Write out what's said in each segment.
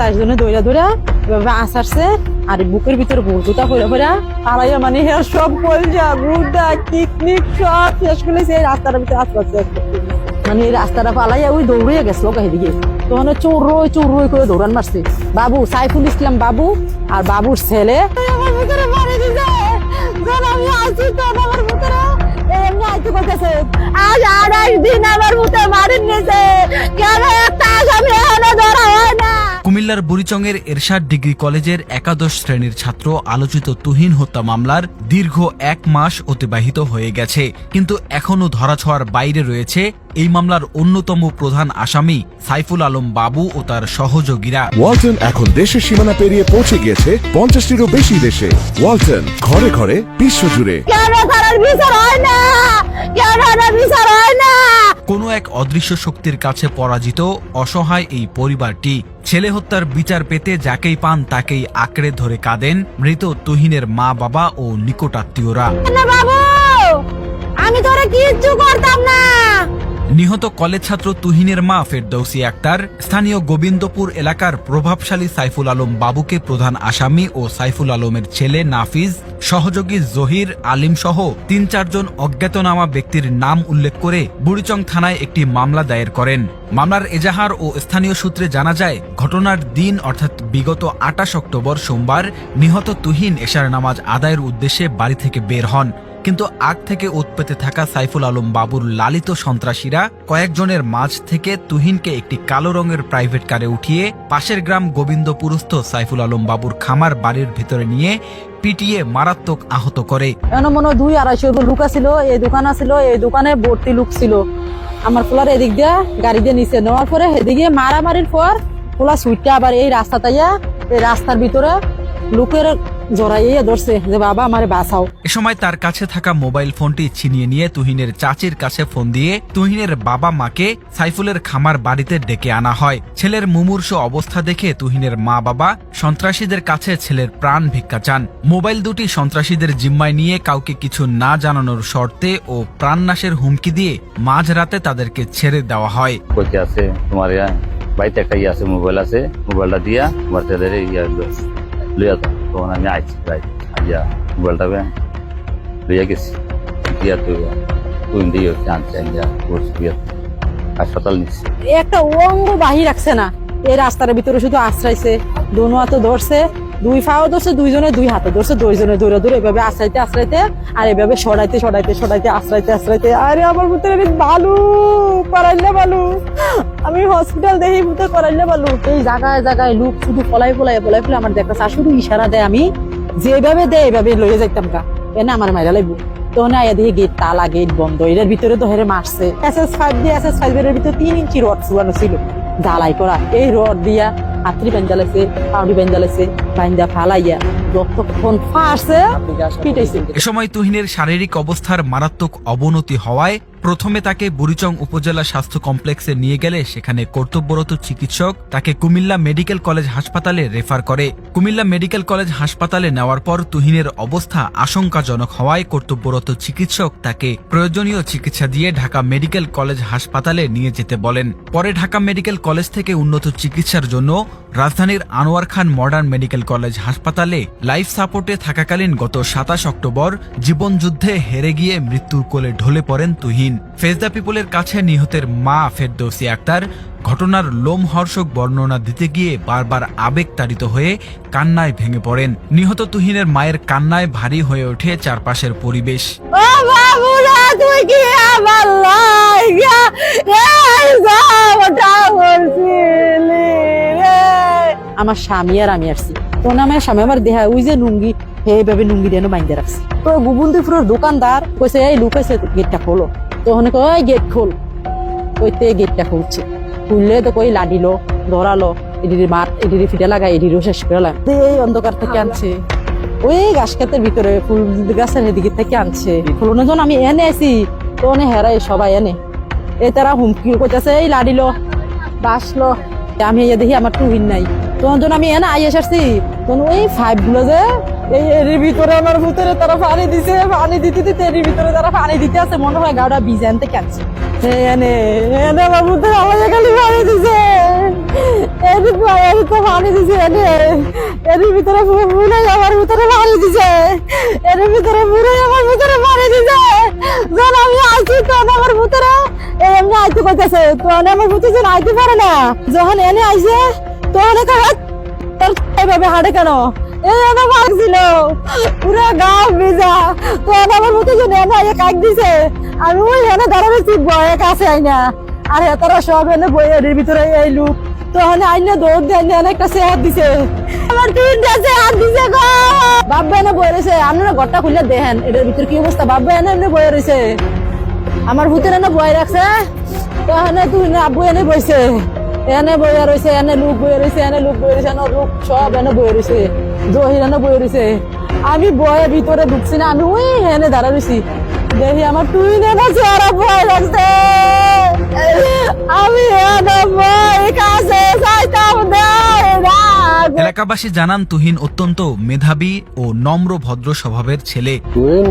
চারজনে দৌড়া দৌড়া এভাবে আসারছে আর বুকের ভিতরে ভর্তুটা করে পালাইয়া মানে সব কলজা গুড়া কিকনিক সব শেষ করেছে এই রাস্তাটার ভিতরে আসতে মানে এই রাস্তাটা পালাইয়া ওই দৌড়িয়ে গেছিল এদিকে তখন চৌরই করে দৌড়ান মারছে বাবু সাইফুল ইসলাম বাবু আর বাবুর ছেলে আমার ভিতরে মারি দিছে আমি আসছি তো আমার ভিতরে এমনি আইতে করতেছে আজ 28 দিন আমার ভিতরে মারি নিছে কেন একটা আসামি এনে ধরা হয় না। কুমিল্লার বুড়িচংয়ের এরশাদ ডিগ্রি কলেজের একাদশ শ্রেণীর ছাত্র আলোচিত তুহিন হত্যা মামলার দীর্ঘ 1 মাস অতিবাহিত হয়ে গেছে, কিন্তু এখনো ধরাছোঁয়ার বাইরে রয়েছে এই মামলার অন্যতম প্রধান আসামি সাইফুল আলম বাবু ও তার সহযোগীরা। ওয়ালটন এখন দেশের সীমানা পেরিয়ে পৌঁছে গিয়েছে 50টিরও বেশি দেশে। ওয়ালটন ঘরে ঘরে বিশ্বজুড়ে। কোনো এক অদৃশ্য শক্তির কাছে পরাজিত অসহায় এই পরিবারটি ছেলে হত্যার বিচার পেতে যাকেই পান তাকেই আঁকড়ে ধরে কাঁদেন মৃত তুহিনের মা বাবা ও নিকটাত্মীয়রা। আমি তোরে কিচ্ছু করতাম না। নিহত কলেজ ছাত্র তুহিনের মা ফেরদৌসী আক্তার স্থানীয় গোবিন্দপুর এলাকার প্রভাবশালী সাইফুল আলম বাবুকে প্রধান আসামি ও সাইফুল আলমের ছেলে নাফিজ, সহযোগী জহির আলিম সহ ৩-৪ জন অজ্ঞাতনামা ব্যক্তির নাম উল্লেখ করে বুড়িচং থানায় একটি মামলা দায়ের করেন। মামলার এজাহার ও স্থানীয় সূত্রে জানা যায়, ঘটনার দিন অর্থাৎ বিগত ২৮ অক্টোবর সোমবার নিহত তুহিন এশার নামাজ আদায়ের উদ্দেশ্যে বাড়ি থেকে বের হন, কিন্তু আগ থেকে উৎপেতে থাকা সাইফুল আলম বাবুর লালিত সন্ত্রাসীরা কয়েকজনের মাঝ থেকে তুহিনকে একটি কালো রঙের প্রাইভেট কারে উঠিয়ে পাশের গ্রাম গোবিন্দপুরস্থ সাইফুল আলম বাবুর খামার বাড়ির ভিতরে নিয়ে পিটিয়ে মারাত্মক আহত করে। মনে ২-২৫০ লোক ছিল, এই দোকান ছিল, এই দোকানে ভর্তি লোক ছিল। আমার পোলার এদিক দিয়ে গাড়ি দিয়ে নিচে নেওয়ার পরে এদিকে মারামারির পর পোলা সুইটটা আবার এই রাস্তাটাইয়া এই রাস্তার ভিতরে লোকের জড়াইয়া ধরছে যে বাবা আমারে বাঁচাও। এ সময় তার কাছে থাকা মোবাইল ফোনটি ছিনিয়ে নিয়ে তুহিনের চাচির কাছে ফোন দিয়ে তুহিনের বাবা মাকে সাইফুলের খামার বাড়িতে ডেকে আনা হয়। ছেলের মুমূর্ষ অবস্থা দেখে তুহিনের মা বাবা সন্ত্রাসীদের কাছে ছেলের প্রাণ ভিক্ষা চান। মোবাইল দুটি সন্ত্রাসীদের জিম্মায় নিয়ে কাউকে কিছু না জানানোর শর্তে ও প্রাণনাশের হুমকি দিয়ে মাঝরাতে তাদেরকে ছেড়ে দেওয়া হয়। তোমার বাড়িতে একটা আছে, মোবাইল আছে, মোবাইলটা দিয়া তোমার ছেলের লইয়া দাও। তখন আমি আইছি ভাই আইয়া মোবাইলটা লইয়া গেছি দিয়া তুই দিয়ে আনছি আইয়া হাসপাতাল নিচ্ছি। একটা অঙ্গ বাহি রাখছে না, এই রাস্তার ভিতরে শুধু আশ্রাইছে, দোনো হাতে ধরছে, 2 পাও ধরছে, 2 জনে 2 হাতে ধরছে, 2 জনে দৌড়ে দৌড়ে এভাবে আশ্রাইতে আর এভাবে সরাইতে আশ্রাইতে। আরে আমার ভিতরে বালু করাইলে বালু, আমি হসপিটাল দেখি ভিতরে করাইলে বালু। এই জায়গায় লোক শুধু পলাই আমার দেখতেছে, আর শুধু ইশারা দেয়, আমি যেভাবে দেয় এভাবে লইয়ে যাইতাম কা এনে আমার মাইরা লাগবো। তখন আয়া দেখি গেট তালা, গেট বন্ধ, এটার ভিতরে তো হেরে মারছে। SS5 এর ভিতরে 3 ইঞ্চি রড চুলানো ছিল ঢালাই করা, এই রড দিয়া হাতড়ি বেঞ্জালেছে, পাউডি বেঞ্জালেছে, বাইন্দা ফালাইয়া যতক্ষণ ফাঁসছে পিটাইছে। এ সময় তুহিনের শারীরিক অবস্থার মারাত্মক অবনতি হওয়ায় প্রথমে তাকে বুড়িচং উপজেলা স্বাস্থ্য কমপ্লেক্সে নিয়ে গেলে সেখানে কর্তব্যরত চিকিৎসক তাকে কুমিল্লা মেডিকেল কলেজ হাসপাতালে রেফার করে। কুমিল্লা মেডিকেল কলেজ হাসপাতালে নেওয়ার পর তুহিনের অবস্থা আশঙ্কাজনক হওয়ায় কর্তব্যরত চিকিৎসক তাকে প্রয়োজনীয় চিকিৎসা দিয়ে ঢাকা মেডিকেল কলেজ হাসপাতালে নিয়ে যেতে বলেন। পরে ঢাকা মেডিকেল কলেজ থেকে উন্নত চিকিৎসার জন্য রাজধানীর আনোয়ার খান মডার্ন মেডিকেল কলেজ হাসপাতালে লাইফ সাপোর্টে থাকাকালীন গত ২৭ অক্টোবর জীবনযুদ্ধে হেরে গিয়ে মৃত্যুর কোলে ঢলে পড়েন তুহিন। ফেস দ্য পিপলের কাছে নিহতের মা ফেরদৌসী আক্তার ঘটনার লোমহর্ষক বর্ণনা দিতে গিয়ে বারবার আবেগতাড়িত হয়ে কান্নায় ভেঙে পড়েন। নিহত তুহিনের মায়ের কান্নায় ভারী হয়ে ওঠে চারপাশের পরিবেশ। আমার স্বামী আর আমি আসছি, তখন আমার স্বামী আমার দেহা ওই যে লুঙ্গি এইভাবে লুঙ্গি দিয়ে বাইন্দে রাখছি। তো গোবিন্দপুরের দোকানদার কইছে এই লুকাইছে গেটটা খোলো, তখন কই গেট খোল, ওইতে গেটটা খুলছে, খুললে তো কই লাডিলো ধরালো, এডির মাঠ এডির ফিটা লাগা এডিরও শেষ করলাম। এই অন্ধকার থেকে আনছে, ওই গাছ ক্ষেতের ভিতরে ফুল গাছের এদিকে থেকে আনছে। খোলনের জন্য আমি এনে আছি, তো অনেক হেরাই সবাই এনে এই তারা হুমকি করতেছে এই লাডিলো বাসলো। আমি দেখি আমার টুহিন নাই, তখন যখন আমি এনে আই এসেছি তখন ওই 5 গুলো যে এই এর ভিতরে আমার ভিতরে তারা পানি দিছে, পানি দিতে এর ভিতরে তারা পানি দিতে আছে, মনে হয় গাওটা বীজ আনতে কাটছে। এনে আমার ভিতরে আমার খালি পানি দিছে। এর তো পানি দিছে এর ভিতরে মুড়ে আমার ভিতরে পানি দিছে এর ভিতরে মুড়ে আমার ভিতরে পানি দিছে যখন আমি আইছি তখন আমার ভিতরে এমনি আইতে কইতেছে তখন আমার ভিতরে যখন আইতে পারে না যখন এনে আইছে তখন তোর এইভাবে হাঁটে কেন এই এনে মারছিল পুরো গাও ভিজা তখন আমার ভিতরে যখন এনে আইয়ে কাক দিছে আমি ওই এনে দাঁড়াবেছি বয়ে কাছে আই না আর তারা সব এনে বইয়ের ভিতরে এই লোক তখন আইনে দৌড় দিয়ে এনে একটা চেয়ার দিছে আমার তিনটা চেয়ার দিছে গো বাবা এনে বয়ে রয়েছে আপনারা ঘরটা খুলে দেখেন এটার ভিতরে কি অবস্থা বাবা এনে বয়ে রয়েছে আমার ভূতের এনে বয়ে রাখছে তখন তুই আব্বু এনে বইছে এনে বয়ে রয়েছে এনে লোক বয়ে রয়েছে এনে লোক বয়ে রয়েছে এনে লোক সব এনে বয়ে রয়েছে জহির এনে বয়ে রয়েছে আমি বয়ে ভিতরে ঢুকছি না আমি ওই এনে দাঁড়া রয়েছি দেখি আমার তুই না চেয়ারা ভয় লাগছে আমি কাছে যাইতাম না এলাকাবাসী জানান তুহিন অত্যন্ত মেধাবী ও নম্র ভদ্র স্বভাবের ছেলে। তুহিন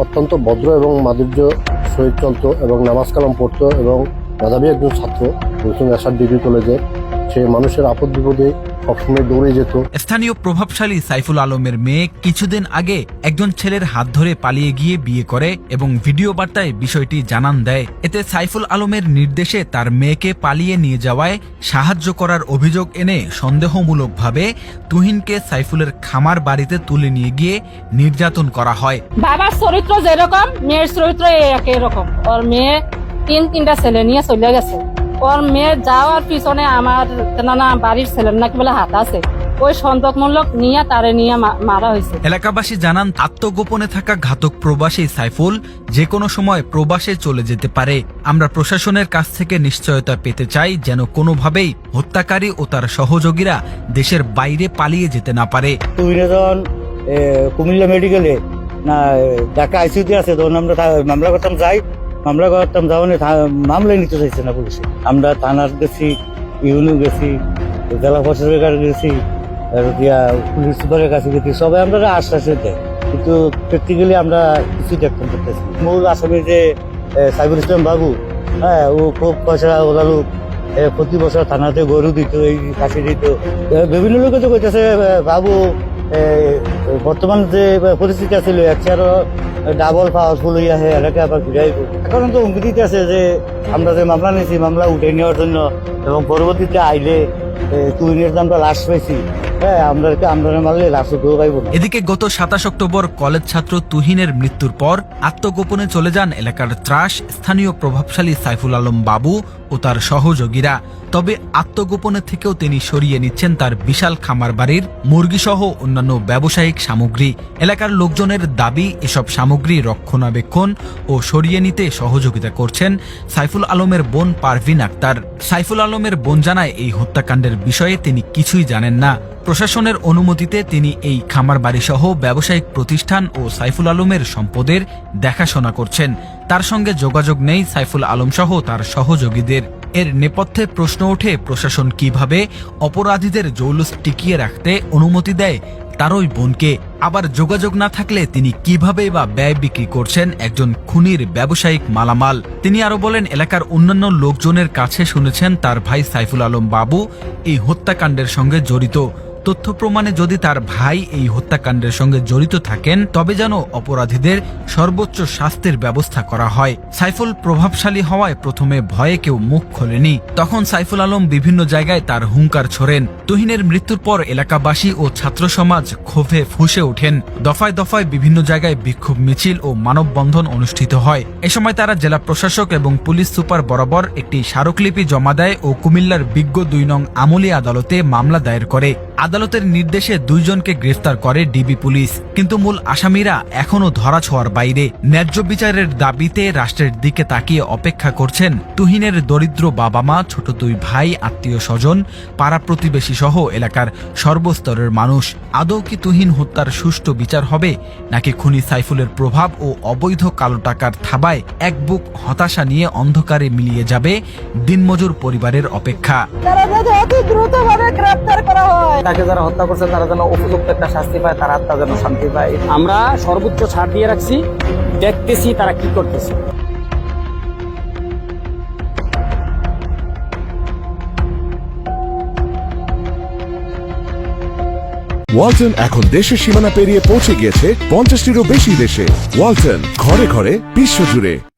অত্যন্ত ভদ্র এবং মাধুর্য সহিত চলত এবং নামাজ কালাম পড়তো এবং মেধাবী একজন ছাত্র এসআর ডিগ্রি কলেজে। সে মানুষের আপদ বিপদে সবসময় দৌড়ে যেত। স্থানীয় প্রভাবশালী সাইফুল আলমের মেয়ে কিছুদিন আগে একজন ছেলের হাত ধরে পালিয়ে গিয়ে বিয়ে করে এবং ভিডিও বার্তায় বিষয়টি জানান দেয়। এতে সাইফুল আলমের নির্দেশে তার মেয়েকে পালিয়ে নিয়ে যাওয়ায় সাহায্য করার অভিযোগ এনে সন্দেহমূলকভাবে তুহিনকে সাইফুলের খামার বাড়িতে তুলে নিয়ে গিয়ে নির্যাতন করা হয়। বাবার চরিত্র যেরকম মেয়ের চরিত্র একই রকম। ওর মেয়ে তিনটা ছেলে নিয়ে চলে গেছে। ওর মেয়ে যাওয়ার পিছনে আমার নানা বাড়ির ছেলের নাকি বলে হাত আছে, ওই সন্তকমূলক নিয়ে তারে নিয়ে মারা হয়েছে। এলাকাবাসী জানান আত্মগোপনে থাকা ঘাতক প্রবাসী সাইফুল যে কোনো সময় প্রবাসে চলে যেতে পারে। আমরা প্রশাসনের কাছ থেকে নিশ্চয়তা পেতে চাই যেন কোনোভাবেই হত্যাকারী ও তার সহযোগীরা দেশের বাইরে পালিয়ে যেতে না পারে। তুই যখন কুমিল্লা মেডিকেলে না ঢাকা আইসিইউতে আছে তখন আমরা মামলা করতাম যাওয়ানে মামলা নিতে চাইছে না পুলিশে। আমরা থানার গেছি, ইউনিও গেছি, জেলা প্রশাসকের গেছি, পুলিশ সুপারের কাছে গেছি, সবাই আমরা আশ্বাস দেয়, কিন্তু প্র্যাকটিক্যালি আমরা কিছু দেখতে পারতেছি। মূল আসামি যে সাইফুল ইসলাম বাবু, হ্যাঁ, ও খুব পয়সা ওরা লোক, প্রতি বছর থানাতে গরু দিত, এই কাশি দিত। বিভিন্ন লোকে তো কইতেছে বাবু বর্তমান যে পরিস্থিতি আছিল একশো ডাবল পাওয়ারফুল হইয়া হে এলাকা আবার ঘুরাই। এখন তো হুমকি দিতে আছে যে আমরা যে মামলা নিয়েছি মামলা উঠে নেওয়ার জন্য এবং পরবর্তীতে আইলে তুহিনের দামটা লাশ পাইছি, হ্যাঁ, আমরা মারলে লাশ উঠেও পাইব না। এদিকে গত 27 অক্টোবর কলেজ ছাত্র তুহিনের মৃত্যুর পর আত্মগোপনে চলে যান এলাকার ত্রাস স্থানীয় প্রভাবশালী সাইফুল আলম বাবু ও তার সহযোগীরা। তবে আত্মগোপনে থেকেও তিনি সরিয়ে নিচ্ছেন তার বিশাল খামার বাড়ির মুরগিসহ অন্যান্য ব্যবসায়িক সামগ্রী। এলাকার লোকজনের দাবি এসব সামগ্রী রক্ষণাবেক্ষণ ও সরিয়ে নিতে সহযোগিতা করছেন সাইফুল আলমের বোন পারভিন আক্তার। সাইফুল আলমের বোন জানায় এই হত্যাকাণ্ডের বিষয়ে তিনি কিছুই জানেন না। প্রশাসনের অনুমতিতে তিনি এই খামার বাড়িসহ ব্যবসায়িক প্রতিষ্ঠান ও সাইফুল আলমের সম্পদের দেখাশোনা করছেন। তার সঙ্গে যোগাযোগ নেই সাইফুল আলম সহ তার সহযোগীদের। এর নেপথ্যে প্রশ্ন ওঠে প্রশাসন কিভাবে অপরাধীদের জৌলুস টিকিয়ে রাখতে অনুমতি দেয় তারই বোনকে। আবার যোগাযোগ না থাকলে তিনি কিভাবে বা ব্যয় বিক্রি করছেন একজন খুনির ব্যবসায়িক মালামাল। তিনি আরো বলেন এলাকার অন্যান্য লোকজনের কাছে শুনেছেন তার ভাই সাইফুল আলম বাবু এই হত্যাকাণ্ডের সঙ্গে জড়িত। তথ্য প্রমাণে যদি তার ভাই এই হত্যাকাণ্ডের সঙ্গে জড়িত থাকেন তবে যেন অপরাধীদের সর্বোচ্চ শাস্তির ব্যবস্থা করা হয়। সাইফুল প্রভাবশালী হওয়ায় প্রথমে ভয়ে কেউ মুখ খোলেনি, তখন সাইফুল আলম বিভিন্ন জায়গায় তার হুঙ্কার ছোড়েন। তুহিনের মৃত্যুর পর এলাকাবাসী ও ছাত্র সমাজ ক্ষোভে ফুঁসে ওঠেন। দফায় দফায় বিভিন্ন জায়গায় বিক্ষোভ মিছিল ও মানববন্ধন অনুষ্ঠিত হয়। এ সময় তারা জেলা প্রশাসক এবং পুলিশ সুপার বরাবর একটি স্মারকলিপি জমা দেয় ও কুমিল্লার বিজ্ঞ 2 নং আমলি আদালতে মামলা দায়ের করে। আদালতের নির্দেশে 2 জনকে গ্রেফতার করে ডিবি পুলিশ, কিন্তু মূল আসামিরা এখনো ধরাছোঁয়ার বাইরে। ন্যায্য বিচারের দাবিতে রাষ্ট্রের দিকে তাকিয়ে অপেক্ষা করছেন তুহিনের দরিদ্র বাবা মা, ছোট 2 ভাই, আত্মীয় স্বজন, পাড়া প্রতিবেশী সহ এলাকার সর্বস্তরের মানুষ। আদৌ কি তুহিন হত্যার সুষ্ঠু বিচার হবে নাকি খুনি সাইফুলের প্রভাব ও অবৈধ কালো টাকার থাবায় এক বুক হতাশা নিয়ে অন্ধকারে মিলিয়ে যাবে দিনমজুর পরিবারের অপেক্ষা। তারা যাতে অতি দ্রুতভাবে গ্রেফতার করা হয়, তাকে যারা হত্যা করছে তারা যেন উপযুক্ত একটা শাস্তি পায়, তার আত্মা যেন শান্তি পায়। আমরা সর্বোচ্চ ছাড় দিয়ে রাখছি, দেখতেছি তারা কি করতেছে। ওয়ালটন এখন দেশের সীমানা পেরিয়ে পৌঁছে গিয়েছে 50টিরও বেশি দেশে। ওয়ালটন, ঘরে ঘরে বিশ্বজুড়ে।